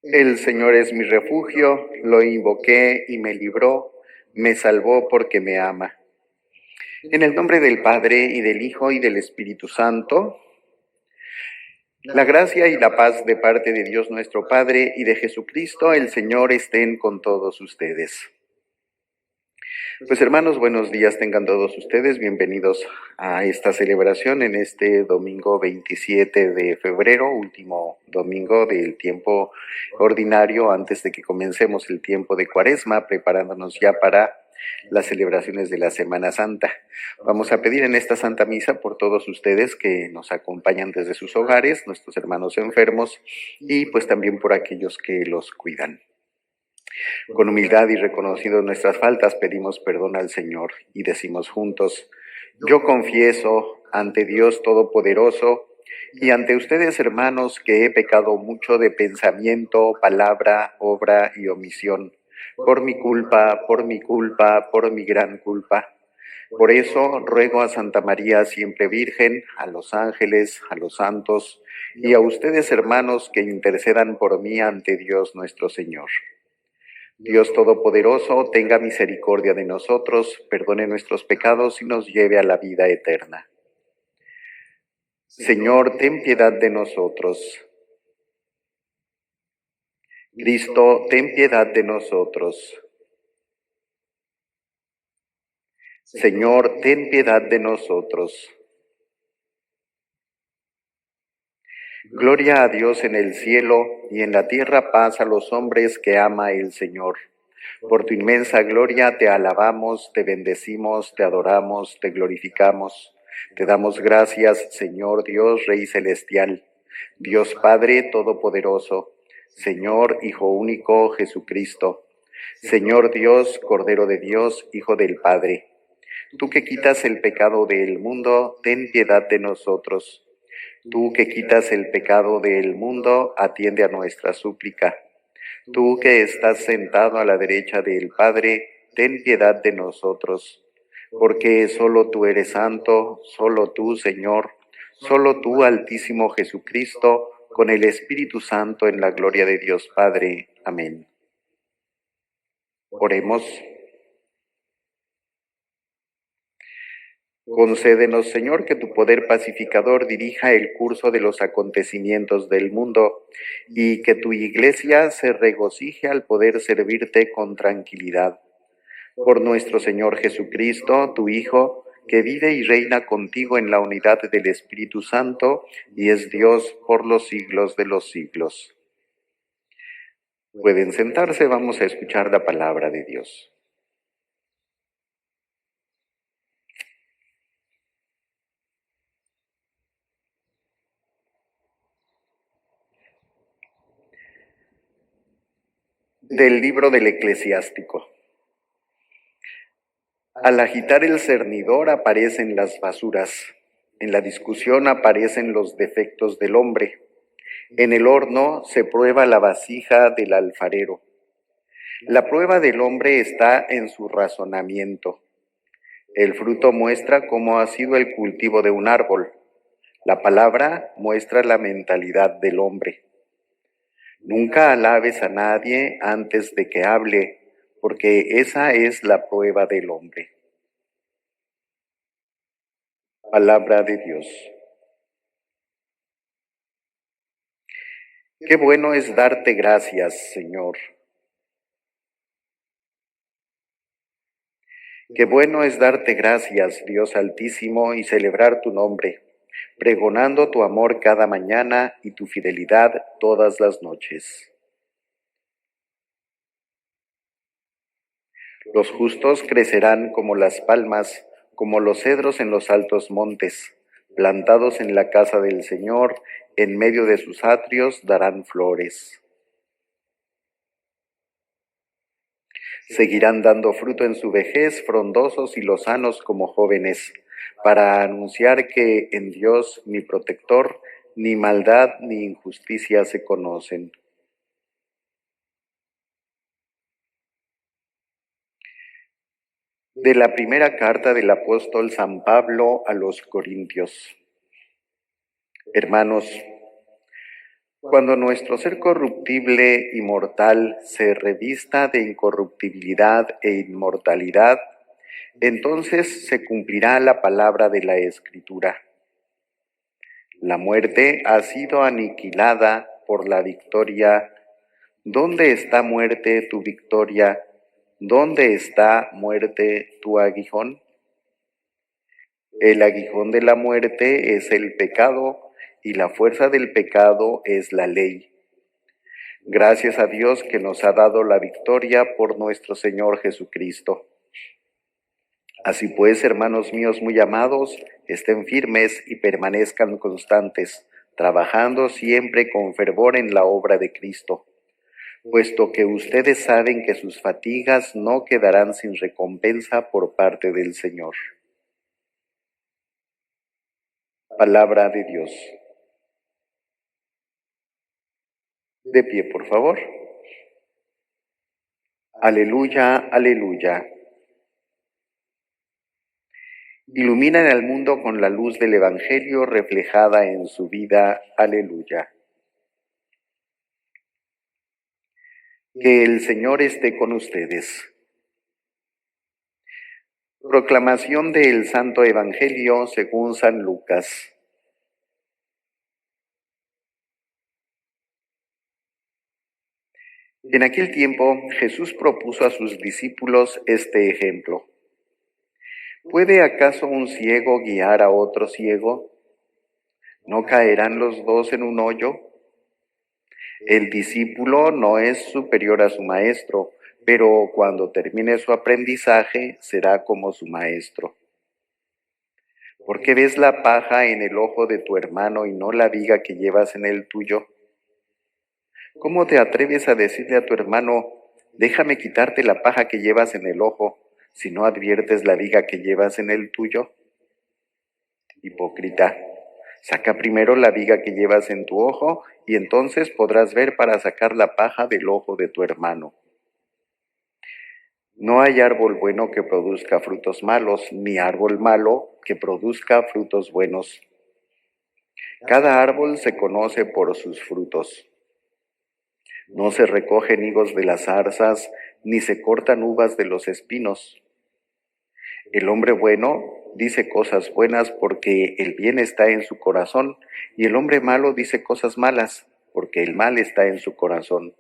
El Señor es mi refugio, lo invoqué y me libró, me salvó porque me ama. En el nombre del Padre, y del Hijo, y del Espíritu Santo, la gracia y la paz de parte de Dios nuestro Padre y de Jesucristo el Señor estén con todos ustedes. Pues hermanos, buenos días tengan todos ustedes, bienvenidos a esta celebración en este domingo 27 de febrero, último domingo del tiempo ordinario antes de que comencemos el tiempo de Cuaresma, preparándonos ya para las celebraciones de la Semana Santa. Vamos a pedir en esta Santa Misa por todos ustedes que nos acompañan desde sus hogares, nuestros hermanos enfermos y pues también por aquellos que los cuidan. Con humildad y reconociendo nuestras faltas, pedimos perdón al Señor y decimos juntos: yo confieso ante Dios Todopoderoso y ante ustedes, hermanos, que he pecado mucho de pensamiento, palabra, obra y omisión, por mi culpa, por mi culpa, por mi gran culpa. Por eso ruego a Santa María, siempre Virgen, a los ángeles, a los santos y a ustedes, hermanos, que intercedan por mí ante Dios nuestro Señor. Dios Todopoderoso, tenga misericordia de nosotros, perdone nuestros pecados y nos lleve a la vida eterna. Señor, ten piedad de nosotros. Cristo, ten piedad de nosotros. Señor, ten piedad de nosotros. Gloria a Dios en el cielo y en la tierra paz a los hombres que ama el Señor. Por tu inmensa gloria te alabamos, te bendecimos, te adoramos, te glorificamos. Te damos gracias, Señor Dios, Rey Celestial, Dios Padre Todopoderoso, Señor Hijo Único Jesucristo, Señor Dios, Cordero de Dios, Hijo del Padre. Tú que quitas el pecado del mundo, ten piedad de nosotros. Tú que quitas el pecado del mundo, atiende a nuestra súplica. Tú que estás sentado a la derecha del Padre, ten piedad de nosotros. Porque solo tú eres santo, solo tú, Señor, solo tú, Altísimo Jesucristo, con el Espíritu Santo en la gloria de Dios Padre. Amén. Oremos. Concédenos, Señor, que tu poder pacificador dirija el curso de los acontecimientos del mundo y que tu Iglesia se regocije al poder servirte con tranquilidad. Por nuestro Señor Jesucristo, tu Hijo, que vive y reina contigo en la unidad del Espíritu Santo y es Dios por los siglos de los siglos. Pueden sentarse, vamos a escuchar la palabra de Dios. Del libro del Eclesiástico. Al agitar el cernidor aparecen las basuras, en la discusión aparecen los defectos del hombre, en el horno se prueba la vasija del alfarero. La prueba del hombre está en su razonamiento. El fruto muestra cómo ha sido el cultivo de un árbol. La palabra muestra la mentalidad del hombre. Nunca alabes a nadie antes de que hable, porque esa es la prueba del hombre. Palabra de Dios. Qué bueno es darte gracias, Señor. Qué bueno es darte gracias, Dios Altísimo, y celebrar tu nombre, pregonando tu amor cada mañana y tu fidelidad todas las noches. Los justos crecerán como las palmas, como los cedros en los altos montes, plantados en la casa del Señor, en medio de sus atrios darán flores. Seguirán dando fruto en su vejez, frondosos y lozanos como jóvenes, para anunciar que en Dios, mi protector, ni maldad ni injusticia se conocen. De la primera carta del apóstol San Pablo a los Corintios. Hermanos, Cuando nuestro ser corruptible y mortal se revista de incorruptibilidad e inmortalidad, entonces se cumplirá la palabra de la Escritura. La muerte ha sido aniquilada por la victoria. ¿Dónde está, muerte, tu victoria? ¿Dónde está, muerte, tu aguijón? El aguijón de la muerte es el pecado y la fuerza del pecado es la ley. Gracias a Dios que nos ha dado la victoria por nuestro Señor Jesucristo. Así pues, hermanos míos muy amados, estén firmes y permanezcan constantes, trabajando siempre con fervor en la obra de Cristo, puesto que ustedes saben que sus fatigas no quedarán sin recompensa por parte del Señor. Palabra de Dios. De pie, por favor. Aleluya, aleluya. Iluminan al mundo con la luz del Evangelio reflejada en su vida. Aleluya. Que el Señor esté con ustedes. Proclamación del Santo Evangelio según San Lucas. En aquel tiempo Jesús propuso a sus discípulos este ejemplo. ¿Puede acaso un ciego guiar a otro ciego? ¿No caerán los dos en un hoyo? El discípulo no es superior a su maestro, pero cuando termine su aprendizaje será como su maestro. ¿Por qué ves la paja en el ojo de tu hermano y no la viga que llevas en el tuyo? ¿Cómo te atreves a decirle a tu hermano, déjame quitarte la paja que llevas en el ojo, si no adviertes la viga que llevas en el tuyo? Hipócrita, saca primero la viga que llevas en tu ojo y entonces podrás ver para sacar la paja del ojo de tu hermano. No hay árbol bueno que produzca frutos malos, ni árbol malo que produzca frutos buenos. Cada árbol se conoce por sus frutos. No se recogen higos de las zarzas, ni se cortan uvas de los espinos. El hombre bueno dice cosas buenas porque el bien está en su corazón, y el hombre malo dice cosas malas porque el mal está en su corazón.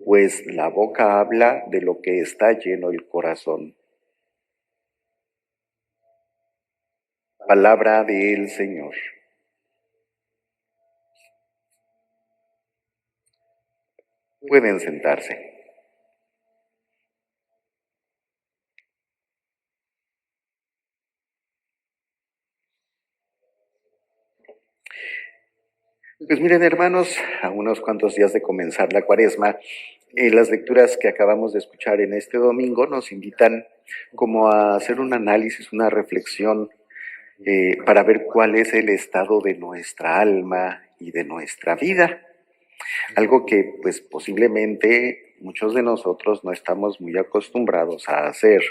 Pues la boca habla de lo que está lleno el corazón. Palabra del Señor. Pueden sentarse. Pues miren, hermanos, a unos cuantos días de comenzar la Cuaresma, las lecturas que acabamos de escuchar en este domingo nos invitan como a hacer un análisis, una reflexión para ver cuál es el estado de nuestra alma y de nuestra vida. Algo que pues posiblemente muchos de nosotros no estamos muy acostumbrados a hacer.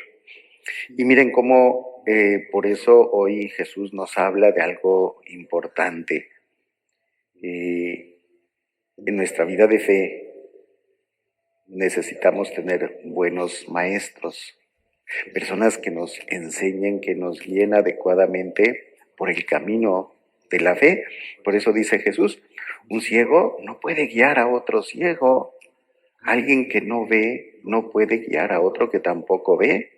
Y miren cómo por eso hoy Jesús nos habla de algo importante. En nuestra vida de fe necesitamos tener buenos maestros, personas que nos enseñen, que nos guíen adecuadamente por el camino de la fe. Por eso dice Jesús, un ciego no puede guiar a otro ciego. Alguien que no ve no puede guiar a otro que tampoco ve.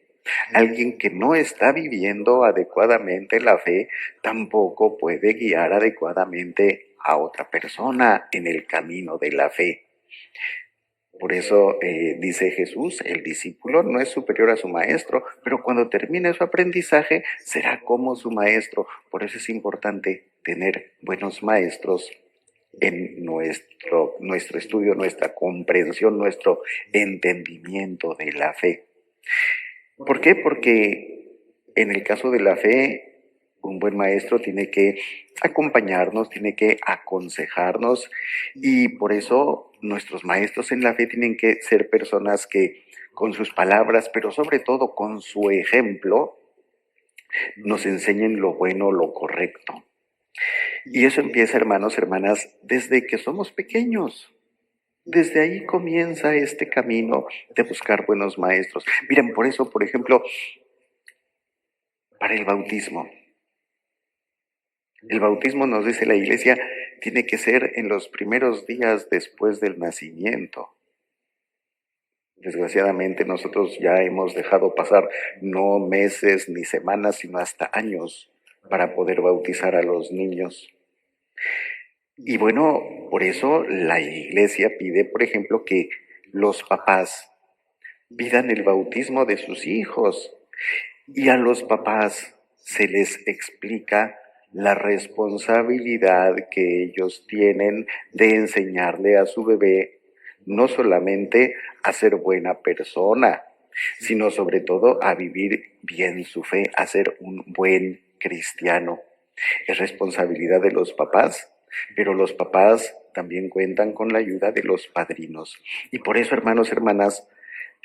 Alguien que no está viviendo adecuadamente la fe tampoco puede guiar adecuadamente a otra persona en el camino de la fe. Por eso dice Jesús, el discípulo no es superior a su maestro, pero cuando termine su aprendizaje será como su maestro. Por eso es importante tener buenos maestros en nuestro estudio, nuestra comprensión, nuestro entendimiento de la fe. ¿Por qué? Porque en el caso de la fe, un buen maestro tiene que acompañarnos, tiene que aconsejarnos, y por eso nuestros maestros en la fe tienen que ser personas que con sus palabras, pero sobre todo con su ejemplo, nos enseñen lo bueno, lo correcto. Y eso empieza, hermanos, hermanas, desde que somos pequeños. Desde ahí comienza este camino de buscar buenos maestros. Miren, por eso, por ejemplo, para el bautismo. El bautismo, nos dice la Iglesia, tiene que ser en los primeros días después del nacimiento. Desgraciadamente nosotros ya hemos dejado pasar no meses ni semanas, sino hasta años para poder bautizar a los niños. Y bueno, por eso la Iglesia pide, por ejemplo, que los papás pidan el bautismo de sus hijos y a los papás se les explica la responsabilidad que ellos tienen de enseñarle a su bebé no solamente a ser buena persona, sino sobre todo a vivir bien su fe, a ser un buen cristiano. Es responsabilidad de los papás, pero los papás también cuentan con la ayuda de los padrinos. Y por eso, hermanos, hermanas,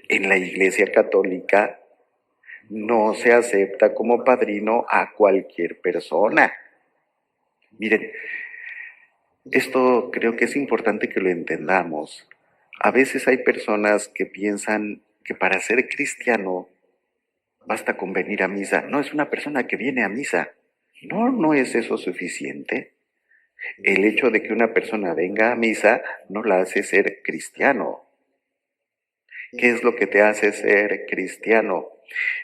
en la Iglesia Católica no se acepta como padrino a cualquier persona. Miren, esto creo que es importante que lo entendamos. A veces hay personas que piensan que para ser cristiano basta con venir a misa. No, es una persona que viene a misa. No, no es eso suficiente. El hecho de que una persona venga a misa no la hace ser cristiano. ¿Qué es lo que te hace ser cristiano?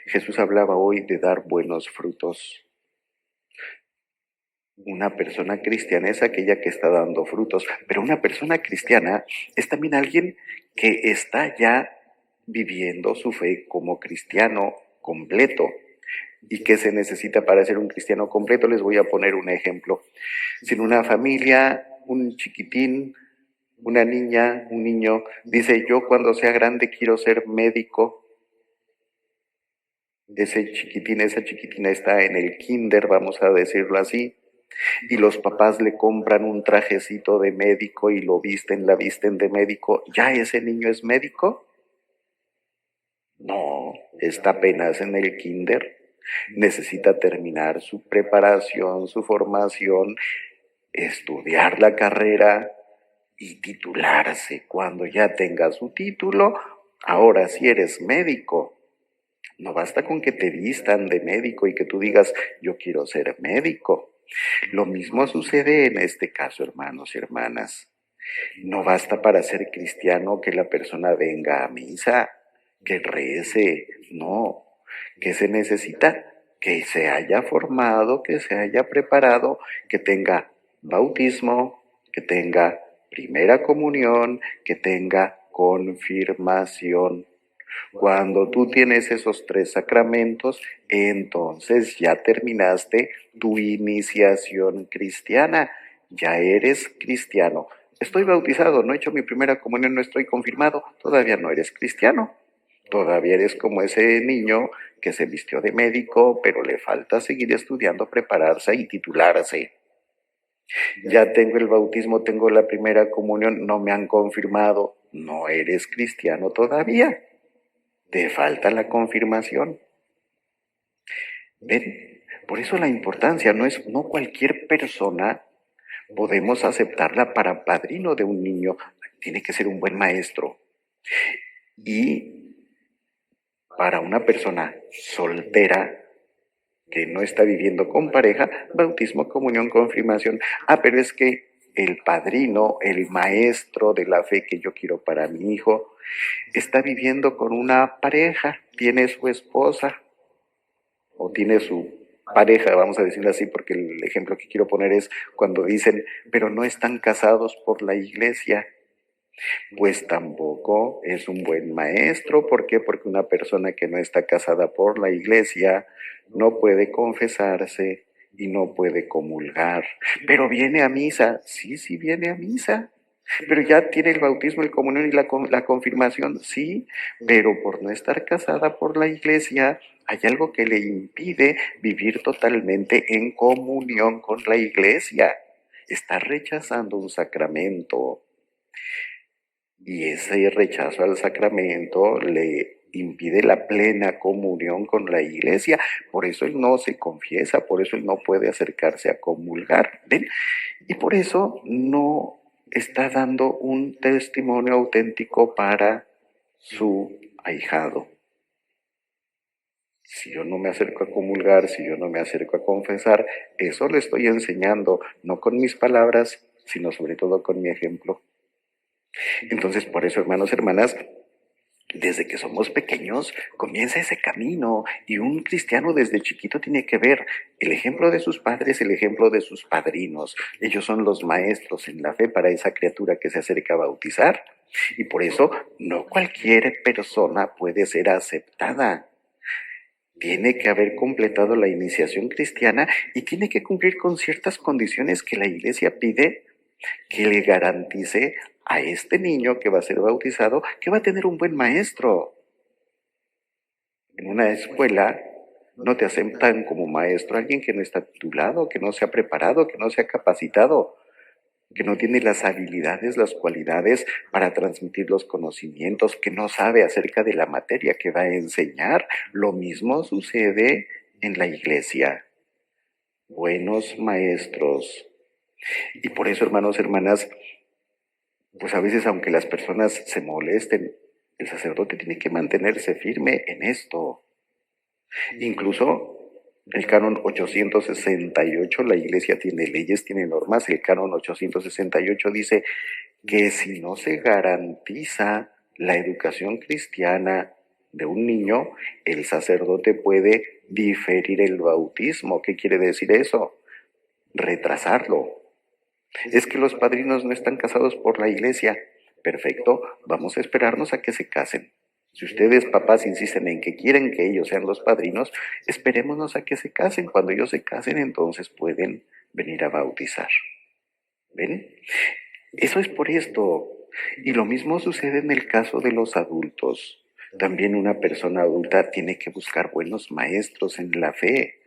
Jesús hablaba hoy de dar buenos frutos. Una persona cristiana es aquella que está dando frutos, pero una persona cristiana es también alguien que está ya viviendo su fe como cristiano completo. ¿Y qué se necesita para ser un cristiano completo? Les voy a poner un ejemplo. Si en una familia, un chiquitín, una niña, un niño, dice, yo cuando sea grande quiero ser médico, ese chiquitín, esa chiquitina está en el kinder, vamos a decirlo así, y los papás le compran un trajecito de médico y lo visten, la visten de médico, ¿ya ese niño es médico? No, está apenas en el kinder. Necesita terminar su preparación, su formación, estudiar la carrera y titularse. Cuando ya tenga su título, ahora sí eres médico. No basta con que te vistan de médico y que tú digas, yo quiero ser médico. Lo mismo sucede en este caso, hermanos y hermanas. No basta para ser cristiano que la persona venga a misa, que rece, no. ¿Qué se necesita? Que se haya formado, que se haya preparado, que tenga bautismo, que tenga primera comunión, que tenga confirmación. Cuando tú tienes esos 3 sacramentos, entonces ya terminaste tu iniciación cristiana, ya eres cristiano. Estoy bautizado, no he hecho mi primera comunión, no estoy confirmado, todavía no eres cristiano. Todavía eres como ese niño que se vistió de médico, pero le falta seguir estudiando, prepararse y titularse. Ya tengo el bautismo, tengo la primera comunión, no me han confirmado, no eres cristiano todavía. Te falta la confirmación. ¿Ven? Por eso la importancia no cualquier persona podemos aceptarla para padrino de un niño. Tiene que ser un buen maestro. Y para una persona soltera que no está viviendo con pareja, bautismo, comunión, confirmación. Pero es que el padrino, el maestro de la fe que yo quiero para mi hijo, está viviendo con una pareja, tiene su esposa o tiene su pareja, vamos a decirlo así, porque el ejemplo que quiero poner es cuando dicen, pero no están casados por la iglesia. Pues tampoco es un buen maestro. ¿Por qué? Porque una persona que no está casada por la iglesia no puede confesarse y no puede comulgar. Pero viene a misa. Sí, sí viene a misa. Pero ya tiene el bautismo, el comunión y la confirmación. Sí, pero por no estar casada por la iglesia, hay algo que le impide vivir totalmente en comunión con la iglesia. Está rechazando un sacramento. Y ese rechazo al sacramento le impide la plena comunión con la iglesia. Por eso él no se confiesa, por eso él no puede acercarse a comulgar. ¿Ven? Y por eso no está dando un testimonio auténtico para su ahijado. Si yo no me acerco a comulgar, si yo no me acerco a confesar, eso le estoy enseñando, no con mis palabras, sino sobre todo con mi ejemplo. Entonces, por eso, hermanos, hermanas, desde que somos pequeños comienza ese camino y un cristiano desde chiquito tiene que ver el ejemplo de sus padres, el ejemplo de sus padrinos. Ellos son los maestros en la fe para esa criatura que se acerca a bautizar. Y por eso no cualquier persona puede ser aceptada. Tiene que haber completado la iniciación cristiana y tiene que cumplir con ciertas condiciones que la iglesia pide que le garantice a este niño que va a ser bautizado que va a tener un buen maestro. En una escuela no te aceptan como maestro a alguien que no está titulado, que no se ha preparado, que no se ha capacitado, que no tiene las habilidades, las cualidades para transmitir los conocimientos, que no sabe acerca de la materia que va a enseñar. Lo mismo sucede en la iglesia. Buenos maestros. Y por eso, hermanos, hermanas, pues a veces aunque las personas se molesten, el sacerdote tiene que mantenerse firme en esto. Incluso el canon 868, la iglesia tiene leyes, tiene normas. El canon 868 dice que si no se garantiza la educación cristiana de un niño, el sacerdote puede diferir el bautismo. ¿Qué quiere decir eso? Retrasarlo. Es que los padrinos no están casados por la iglesia. Perfecto, vamos a esperarnos a que se casen. Si ustedes, papás, insisten en que quieren que ellos sean los padrinos, esperémonos a que se casen. Cuando ellos se casen, entonces pueden venir a bautizar. ¿Ven? Eso es por esto. Y lo mismo sucede en el caso de los adultos. También una persona adulta tiene que buscar buenos maestros en la fe,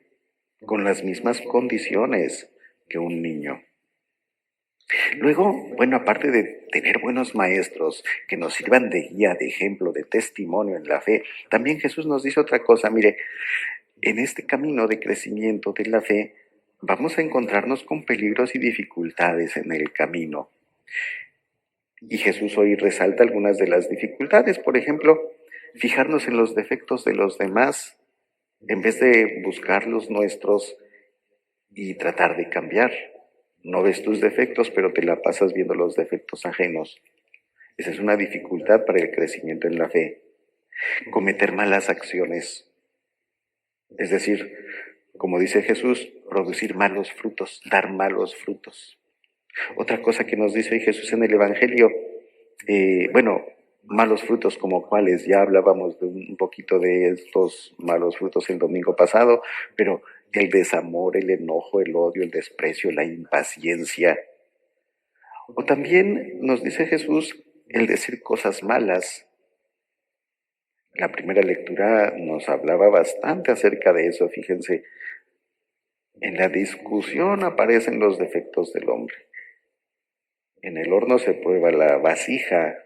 con las mismas condiciones que un niño. Luego, bueno, aparte de tener buenos maestros que nos sirvan de guía, de ejemplo, de testimonio en la fe, también Jesús nos dice otra cosa. Mire, en este camino de crecimiento de la fe, vamos a encontrarnos con peligros y dificultades en el camino. Y Jesús hoy resalta algunas de las dificultades. Por ejemplo, fijarnos en los defectos de los demás en vez de buscar los nuestros y tratar de cambiar. No ves tus defectos, pero te la pasas viendo los defectos ajenos. Esa es una dificultad para el crecimiento en la fe. Cometer malas acciones. Es decir, como dice Jesús, producir malos frutos, dar malos frutos. Otra cosa que nos dice Jesús en el Evangelio, malos frutos como cuáles, ya hablábamos de un poquito de estos malos frutos el domingo pasado, pero el desamor, el enojo, el odio, el desprecio, la impaciencia. O también nos dice Jesús el decir cosas malas. La primera lectura nos hablaba bastante acerca de eso, fíjense. En la discusión aparecen los defectos del hombre. En el horno se prueba la vasija.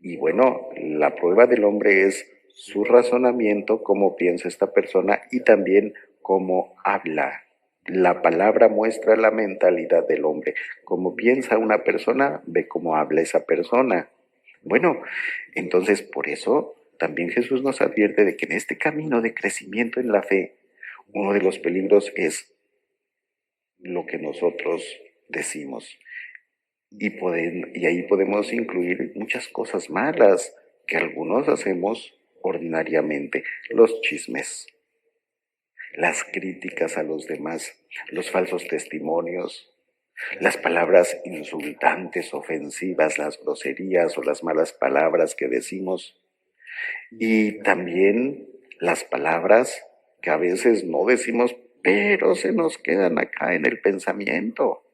Y bueno, la prueba del hombre es su razonamiento, cómo piensa esta persona y también cómo habla. La palabra muestra la mentalidad del hombre. Cómo piensa una persona, ve cómo habla esa persona. Bueno, entonces por eso también Jesús nos advierte de que en este camino de crecimiento en la fe, uno de los peligros es lo que nosotros decimos. Y ahí podemos incluir muchas cosas malas que algunos hacemos ordinariamente. Los chismes, las críticas a los demás, los falsos testimonios, las palabras insultantes, ofensivas, las groserías o las malas palabras que decimos. Y también las palabras que a veces no decimos, pero se nos quedan acá en el pensamiento.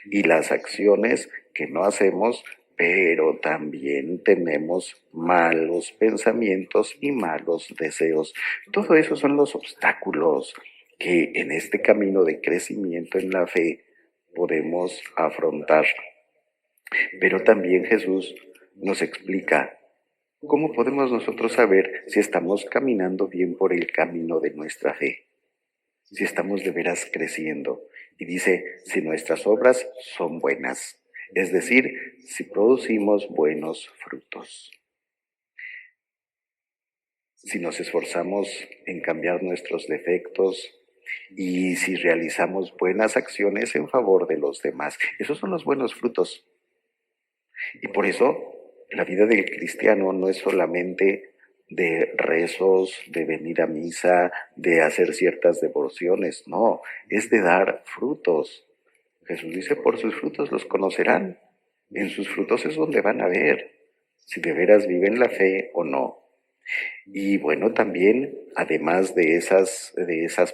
Y las acciones que no hacemos, pero también tenemos malos pensamientos y malos deseos. Todo eso son los obstáculos que en este camino de crecimiento en la fe podemos afrontar. Pero también Jesús nos explica ¿Cómo podemos nosotros saber si estamos caminando bien por el camino de nuestra fe? Si estamos de veras creciendo. Y dice, si nuestras obras son buenas, es decir, si producimos buenos frutos. Si nos esforzamos en cambiar nuestros defectos y si realizamos buenas acciones en favor de los demás. Esos son los buenos frutos. Y por eso la vida del cristiano no es solamente de rezos, de venir a misa, de hacer ciertas devociones, no, es de dar frutos. Jesús dice, por sus frutos los conocerán. En sus frutos es donde van a ver si de veras viven la fe o no. Y bueno, también, además de esas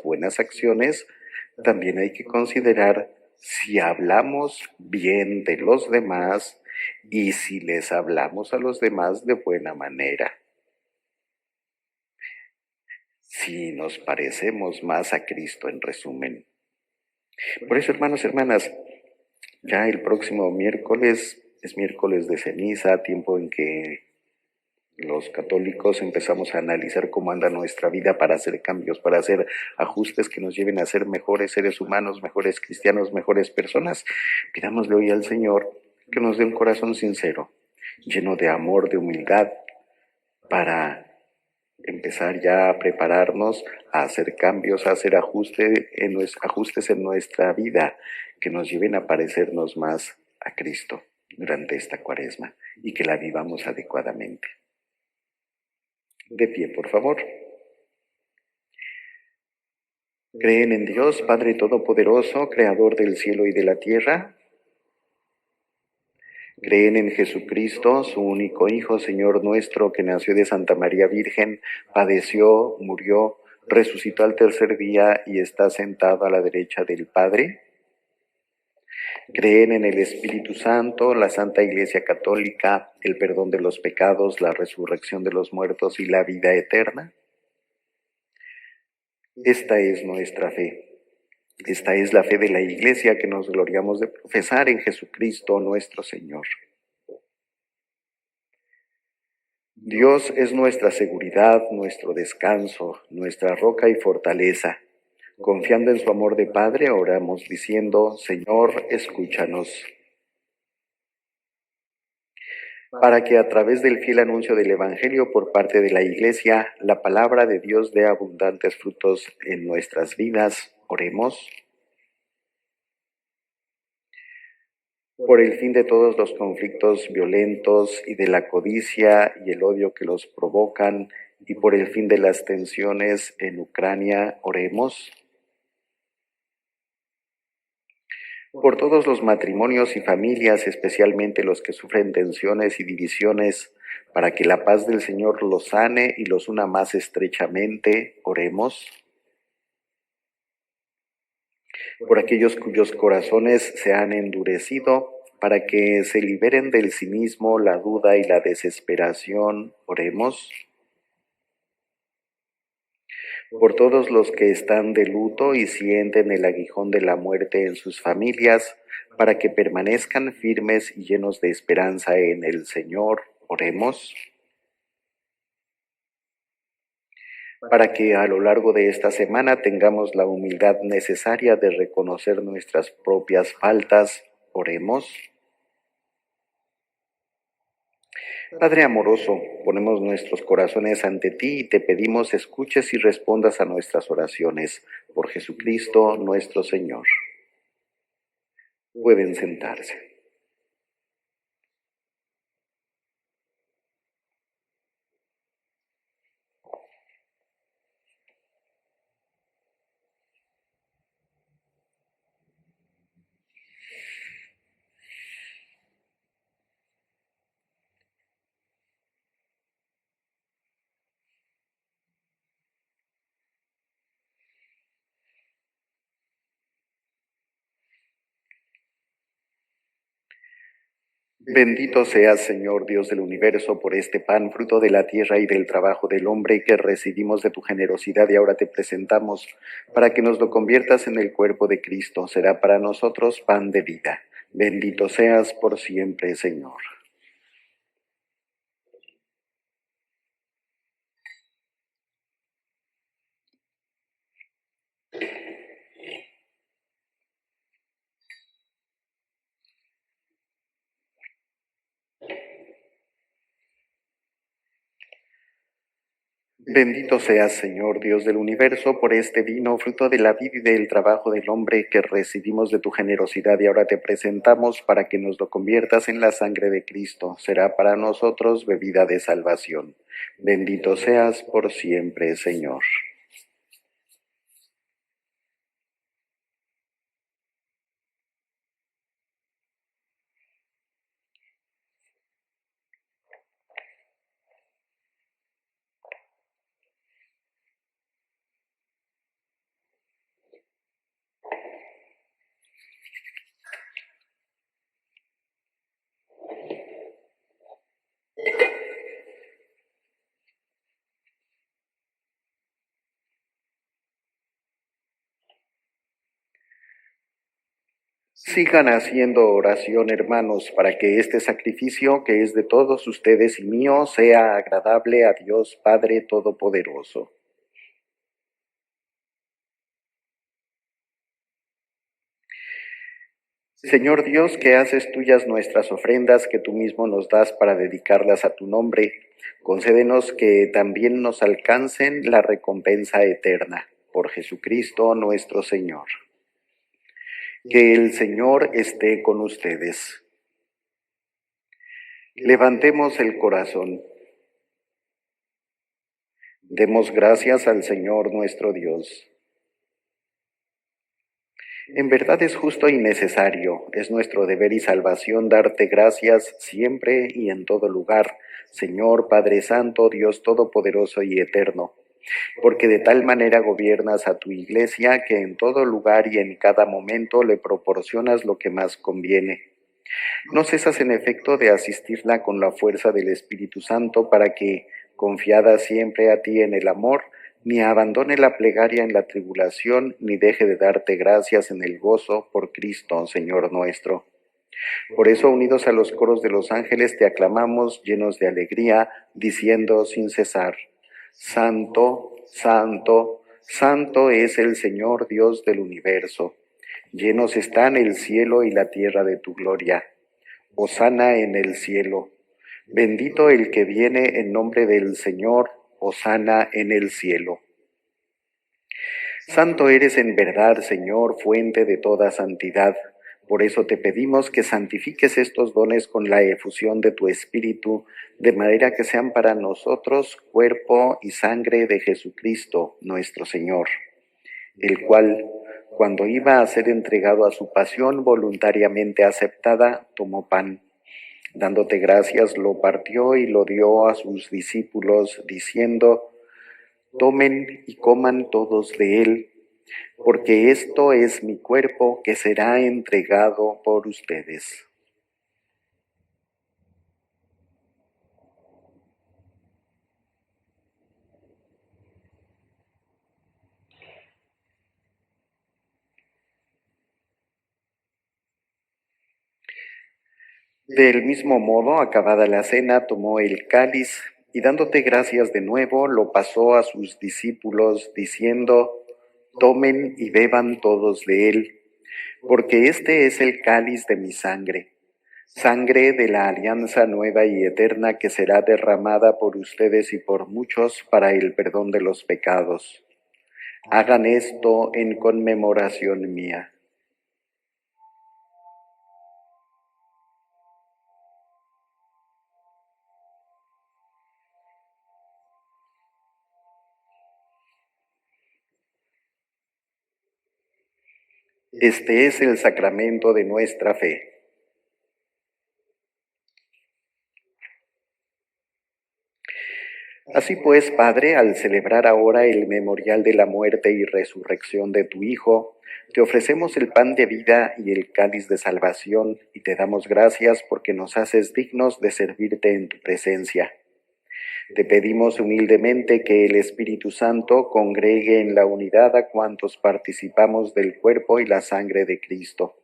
buenas acciones, también hay que considerar si hablamos bien de los demás y si les hablamos a los demás de buena manera. Si nos parecemos más a Cristo, en resumen. Por eso, hermanos, hermanas, ya el próximo miércoles es miércoles de ceniza, tiempo en que los católicos empezamos a analizar cómo anda nuestra vida para hacer cambios, para hacer ajustes que nos lleven a ser mejores seres humanos, mejores cristianos, mejores personas. Pidámosle hoy al Señor que nos dé un corazón sincero, lleno de amor, de humildad, para empezar ya a prepararnos a hacer cambios, a hacer ajustes en nuestra vida que nos lleven a parecernos más a Cristo durante esta Cuaresma y que la vivamos adecuadamente. De pie, por favor. ¿Creen en Dios, Padre Todopoderoso, Creador del cielo y de la tierra? ¿Creen en Jesucristo, su único Hijo, Señor nuestro, que nació de Santa María Virgen, padeció, murió, resucitó al tercer día y está sentado a la derecha del Padre? ¿Creen en el Espíritu Santo, la Santa Iglesia Católica, el perdón de los pecados, la resurrección de los muertos y la vida eterna? Esta es nuestra fe. Esta es la fe de la Iglesia que nos gloriamos de profesar en Jesucristo nuestro Señor. Dios es nuestra seguridad, nuestro descanso, nuestra roca y fortaleza. Confiando en su amor de Padre, oramos diciendo, Señor, escúchanos. Para que a través del fiel anuncio del Evangelio por parte de la Iglesia, la palabra de Dios dé abundantes frutos en nuestras vidas, oremos. Por el fin de todos los conflictos violentos y de la codicia y el odio que los provocan, y por el fin de las tensiones en Ucrania, oremos. Por todos los matrimonios y familias, especialmente los que sufren tensiones y divisiones, para que la paz del Señor los sane y los una más estrechamente, oremos. Por aquellos cuyos corazones se han endurecido, para que se liberen del cinismo, la duda y la desesperación, oremos. Por todos los que están de luto y sienten el aguijón de la muerte en sus familias, para que permanezcan firmes y llenos de esperanza en el Señor, oremos. Para que a lo largo de esta semana tengamos la humildad necesaria de reconocer nuestras propias faltas, oremos. Padre amoroso, ponemos nuestros corazones ante ti y te pedimos escuches y respondas a nuestras oraciones. Por Jesucristo nuestro Señor. Pueden sentarse. Bendito seas, Señor Dios del universo, por este pan, fruto de la tierra y del trabajo del hombre que recibimos de tu generosidad y ahora te presentamos, para que nos lo conviertas en el cuerpo de Cristo. Será para nosotros pan de vida. Bendito seas por siempre, Señor. Bendito seas, Señor, Dios del universo, por este vino, fruto de la vida y del trabajo del hombre que recibimos de tu generosidad y ahora te presentamos para que nos lo conviertas en la sangre de Cristo. Será para nosotros bebida de salvación. Bendito seas por siempre, Señor. Sigan haciendo oración, hermanos, para que este sacrificio, que es de todos ustedes y mío, sea agradable a Dios Padre Todopoderoso. Señor Dios, que haces tuyas nuestras ofrendas que tú mismo nos das para dedicarlas a tu nombre, concédenos que también nos alcancen la recompensa eterna. Por Jesucristo nuestro Señor. Que el Señor esté con ustedes. Levantemos el corazón. Demos gracias al Señor nuestro Dios. En verdad es justo y necesario, es nuestro deber y salvación darte gracias siempre y en todo lugar, Señor Padre Santo, Dios Todopoderoso y Eterno, porque de tal manera gobiernas a tu Iglesia que en todo lugar y en cada momento le proporcionas lo que más conviene. No cesas en efecto de asistirla con la fuerza del Espíritu Santo para que, confiada siempre a ti en el amor, ni abandone la plegaria en la tribulación, ni deje de darte gracias en el gozo por Cristo, Señor nuestro. Por eso, unidos a los coros de los ángeles, te aclamamos llenos de alegría, diciendo sin cesar: Santo, Santo, Santo es el Señor Dios del universo. Llenos están el cielo y la tierra de tu gloria. Hosana en el cielo. Bendito el que viene en nombre del Señor. Hosana en el cielo. Santo eres en verdad, Señor, fuente de toda santidad. Por eso te pedimos que santifiques estos dones con la efusión de tu Espíritu, de manera que sean para nosotros cuerpo y sangre de Jesucristo, nuestro Señor, el cual, cuando iba a ser entregado a su pasión voluntariamente aceptada, tomó pan. Dándote gracias, lo partió y lo dio a sus discípulos, diciendo: Tomen y coman todos de él, porque esto es mi cuerpo que será entregado por ustedes. Del mismo modo, acabada la cena, tomó el cáliz y dándote gracias de nuevo, lo pasó a sus discípulos, diciendo: Tomen y beban todos de él, porque este es el cáliz de mi sangre, sangre de la alianza nueva y eterna que será derramada por ustedes y por muchos para el perdón de los pecados. Hagan esto en conmemoración mía. Este es el sacramento de nuestra fe. Así pues, Padre, al celebrar ahora el memorial de la muerte y resurrección de tu Hijo, te ofrecemos el pan de vida y el cáliz de salvación, y te damos gracias porque nos haces dignos de servirte en tu presencia. Te pedimos humildemente que el Espíritu Santo congregue en la unidad a cuantos participamos del cuerpo y la sangre de Cristo.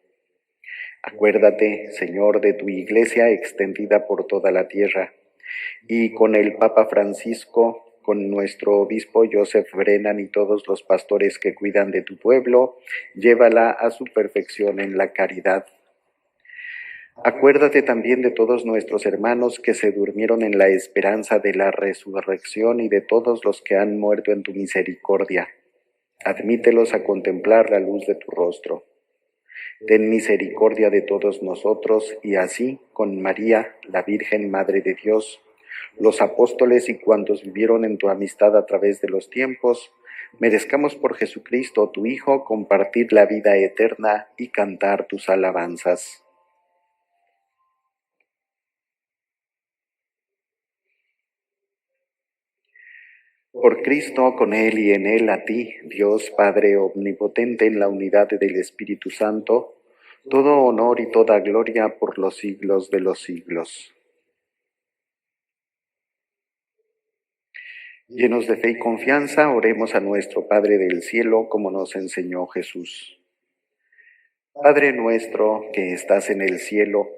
Acuérdate, Señor, de tu Iglesia extendida por toda la tierra, y con el Papa Francisco, con nuestro obispo Joseph Brennan y todos los pastores que cuidan de tu pueblo, llévala a su perfección en la caridad. Acuérdate también de todos nuestros hermanos que se durmieron en la esperanza de la resurrección y de todos los que han muerto en tu misericordia. Admítelos a contemplar la luz de tu rostro. Ten misericordia de todos nosotros y así, con María, la Virgen Madre de Dios, los apóstoles y cuantos vivieron en tu amistad a través de los tiempos, merezcamos por Jesucristo, tu Hijo, compartir la vida eterna y cantar tus alabanzas. Por Cristo, con Él y en Él, a ti, Dios Padre omnipotente en la unidad del Espíritu Santo, todo honor y toda gloria por los siglos de los siglos. Llenos de fe y confianza, oremos a nuestro Padre del cielo como nos enseñó Jesús. Padre nuestro que estás en el cielo,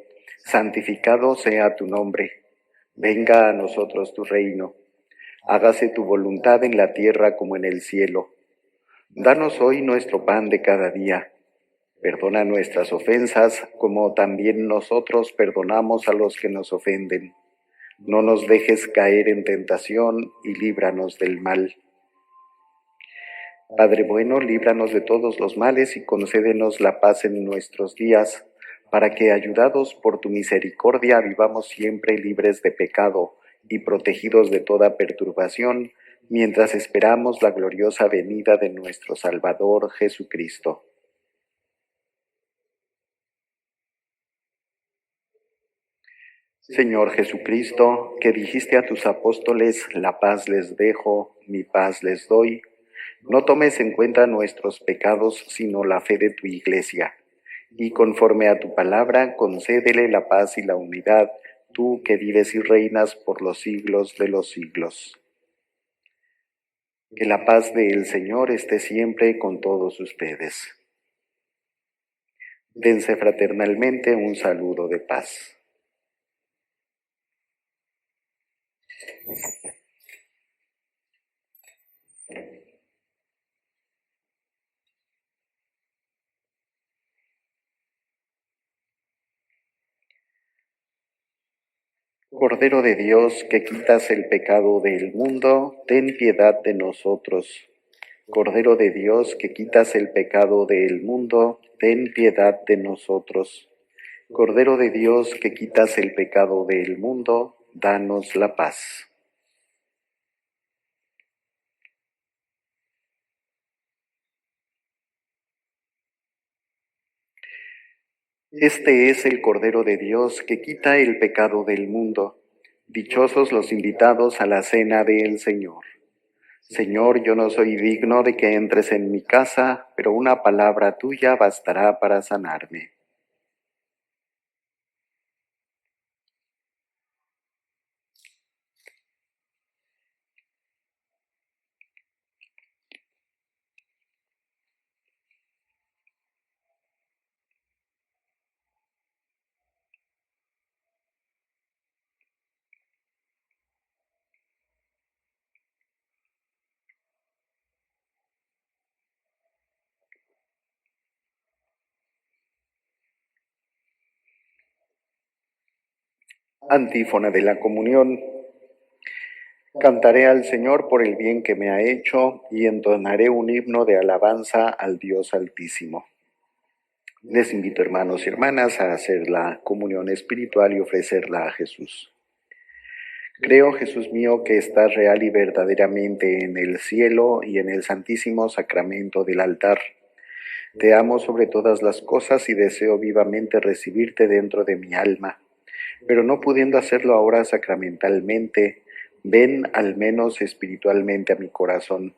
santificado sea tu nombre. Venga a nosotros tu reino. Hágase tu voluntad en la tierra como en el cielo. Danos hoy nuestro pan de cada día. Perdona nuestras ofensas como también nosotros perdonamos a los que nos ofenden. No nos dejes caer en tentación y líbranos del mal. Padre bueno, líbranos de todos los males y concédenos la paz en nuestros días, para que, ayudados por tu misericordia, vivamos siempre libres de pecado y protegidos de toda perturbación, mientras esperamos la gloriosa venida de nuestro Salvador Jesucristo. Señor Jesucristo, que dijiste a tus apóstoles, la paz les dejo, mi paz les doy, no tomes en cuenta nuestros pecados, sino la fe de tu Iglesia, y conforme a tu palabra, concédele la paz y la unidad, tú que vives y reinas por los siglos de los siglos. Que la paz del Señor esté siempre con todos ustedes. Dense fraternalmente un saludo de paz. Cordero de Dios, que quitas el pecado del mundo, ten piedad de nosotros. Cordero de Dios, que quitas el pecado del mundo, ten piedad de nosotros. Cordero de Dios, que quitas el pecado del mundo, danos la paz. Este es el Cordero de Dios que quita el pecado del mundo. Dichosos los invitados a la cena del Señor. Señor, yo no soy digno de que entres en mi casa, pero una palabra tuya bastará para sanarme. Antífona de la comunión. Cantaré al Señor por el bien que me ha hecho y entonaré un himno de alabanza al Dios Altísimo. Les invito, hermanos y hermanas, a hacer la comunión espiritual y ofrecerla a Jesús. Creo, Jesús mío, que estás real y verdaderamente en el cielo y en el santísimo sacramento del altar. Te amo sobre todas las cosas y deseo vivamente recibirte dentro de mi alma. Pero no pudiendo hacerlo ahora sacramentalmente, ven al menos espiritualmente a mi corazón.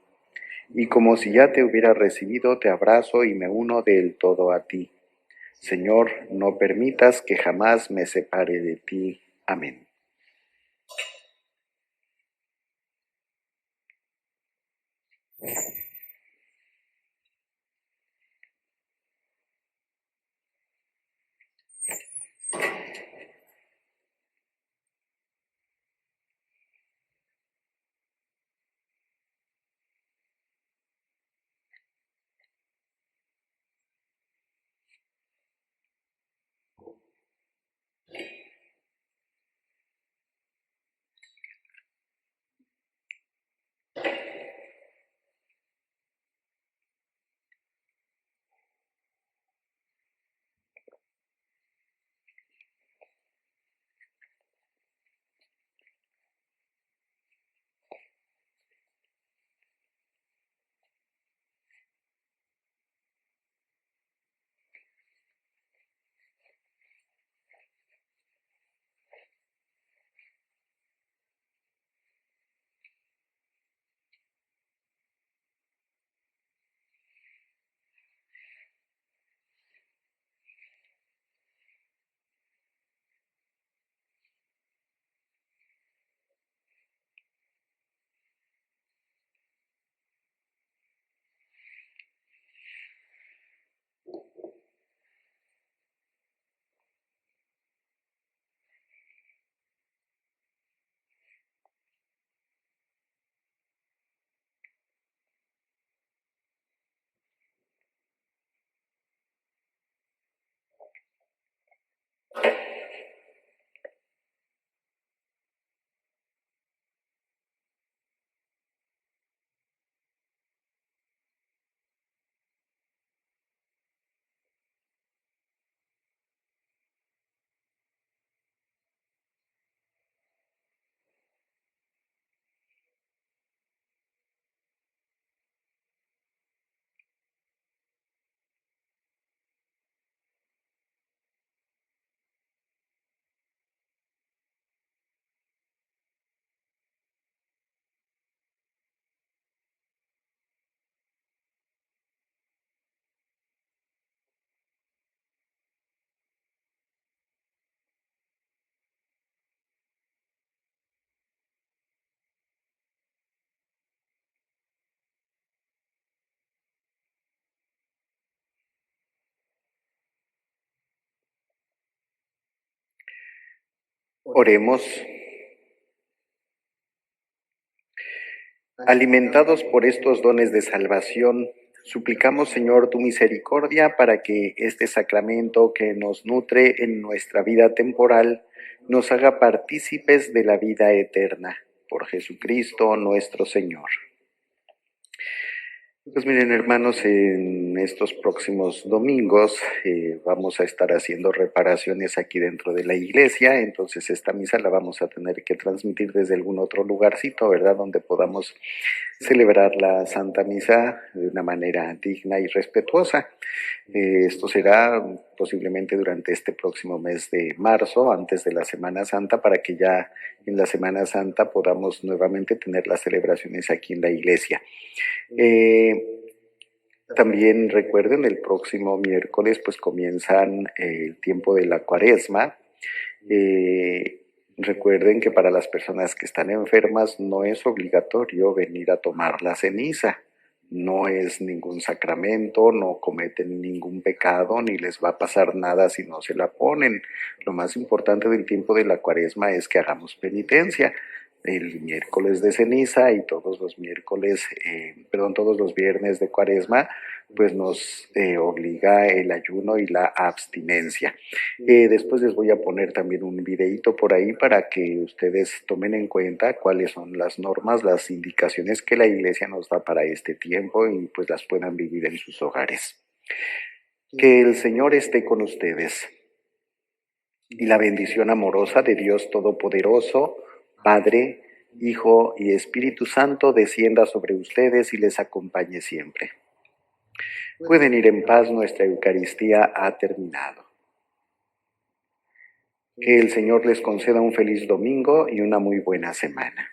Y como si ya te hubiera recibido, te abrazo y me uno del todo a ti. Señor, no permitas que jamás me separe de ti. Amén. Oremos. Alimentados por estos dones de salvación, suplicamos, Señor, tu misericordia para que este sacramento que nos nutre en nuestra vida temporal nos haga partícipes de la vida eterna. Por Jesucristo nuestro Señor. Pues miren, hermanos, en estos próximos domingos vamos a estar haciendo reparaciones aquí dentro de la iglesia, entonces esta misa la vamos a tener que transmitir desde algún otro lugarcito, ¿verdad? Donde podamos celebrar la Santa Misa de una manera digna y respetuosa. Esto será posiblemente durante este próximo mes de marzo, antes de la Semana Santa, para que ya en la Semana Santa podamos nuevamente tener las celebraciones aquí en la iglesia. También recuerden, el próximo miércoles pues comienzan el tiempo de la Cuaresma. Recuerden que para las personas que están enfermas no es obligatorio venir a tomar la ceniza. No es ningún sacramento, no cometen ningún pecado, ni les va a pasar nada si no se la ponen. Lo más importante del tiempo de la Cuaresma es que hagamos penitencia. El miércoles de ceniza y todos los todos los viernes de Cuaresma, pues nos obliga el ayuno y la abstinencia. Después les voy a poner también un videíto por ahí para que ustedes tomen en cuenta cuáles son las normas, las indicaciones que la Iglesia nos da para este tiempo y pues las puedan vivir en sus hogares. Que el Señor esté con ustedes y la bendición amorosa de Dios Todopoderoso, Padre, Hijo y Espíritu Santo descienda sobre ustedes y les acompañe siempre. Pueden ir en paz, nuestra Eucaristía ha terminado. Que el Señor les conceda un feliz domingo y una muy buena semana.